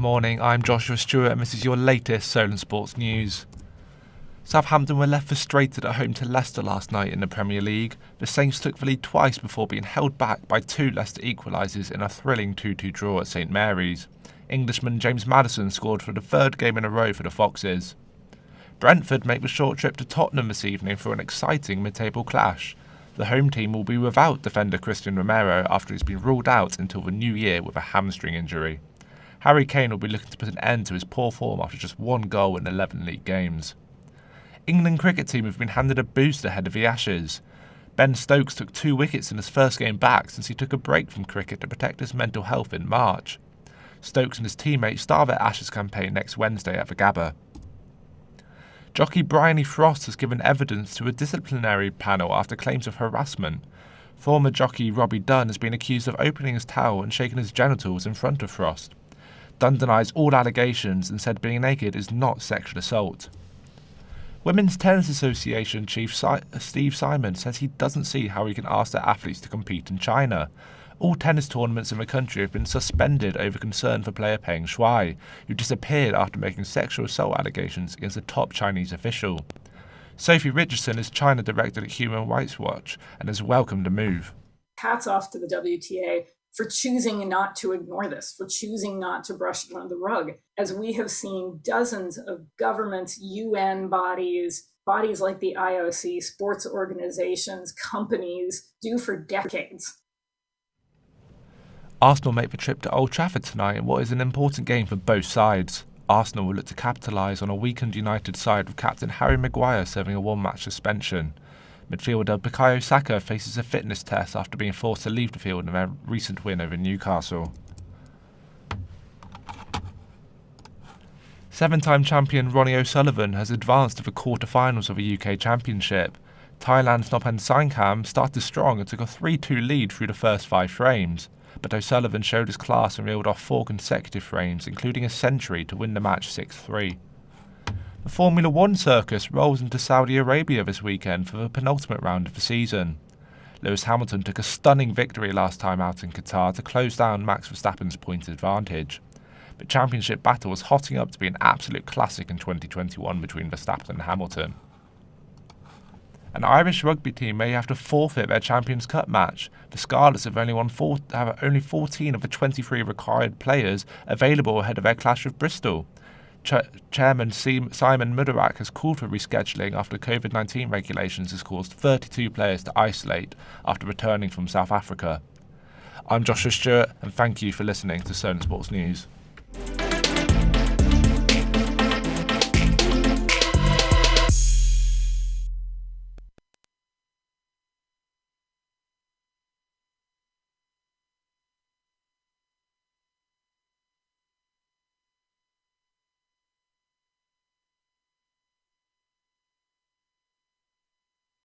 morning, I'm Joshua Stewart and this is your latest Solent Sports News. Southampton were left frustrated at home to Leicester last night in the Premier League. The Saints took the lead twice before being held back by two Leicester equalisers in a thrilling 2-2 draw at St Mary's. Englishman James Maddison scored for the third game in a row for the Foxes. Brentford make the short trip to Tottenham this evening for an exciting mid-table clash. The home team will be without defender Christian Romero after he's been ruled out until the new year with a hamstring injury. Harry Kane will be looking to put an end to his poor form after just one goal in 11 league games. England cricket team have been handed a boost ahead of the Ashes. Ben Stokes took 2 wickets in his first game back since he took a break from cricket to protect his mental health in March. Stokes and his teammates start their Ashes campaign next Wednesday at the Gabba. Jockey Bryony Frost has given evidence to a disciplinary panel after claims of harassment. Former jockey Robbie Dunn has been accused of opening his towel and shaking his genitals in front of Frost. Dunn denies all allegations and said being naked is not sexual assault. Women's Tennis Association Chief Steve Simon says he doesn't see how he can ask their athletes to compete in China. All tennis tournaments in the country have been suspended over concern for player Peng Shuai, who disappeared after making sexual assault allegations against a top Chinese official. Sophie Richardson is China director at Human Rights Watch and has welcomed the move. Hats off to the WTA for choosing not to ignore this, for choosing not to brush it under the rug, as we have seen dozens of governments, UN bodies like the IOC, sports organizations, companies do for decades. Arsenal make the trip to Old Trafford tonight in what is an important game for both sides. Arsenal will look to capitalise on a weakened United side with captain Harry Maguire serving a one-match suspension. Midfielder Bukayo Saka faces a fitness test after being forced to leave the field in their recent win over Newcastle. 7-time champion Ronnie O'Sullivan has advanced to the quarter-finals of the UK Championship. Thailand's Nopen Sainkam started strong and took a 3-2 lead through the first 5 frames, but O'Sullivan showed his class and reeled off 4 consecutive frames, including a century to win the match 6-3. The Formula One circus rolls into Saudi Arabia this weekend for the penultimate round of the season. Lewis Hamilton took a stunning victory last time out in Qatar to close down Max Verstappen's point advantage. The championship battle was hotting up to be an absolute classic in 2021 between Verstappen and Hamilton. An Irish rugby team may have to forfeit their Champions Cup match. The Scarlets have only 14 of the 23 required players available ahead of their clash with Bristol. Chairman Simon Mudarak has called for rescheduling after COVID-19 regulations has caused 32 players to isolate after returning from South Africa. I'm Joshua Stewart and thank you for listening to Solent Sports News.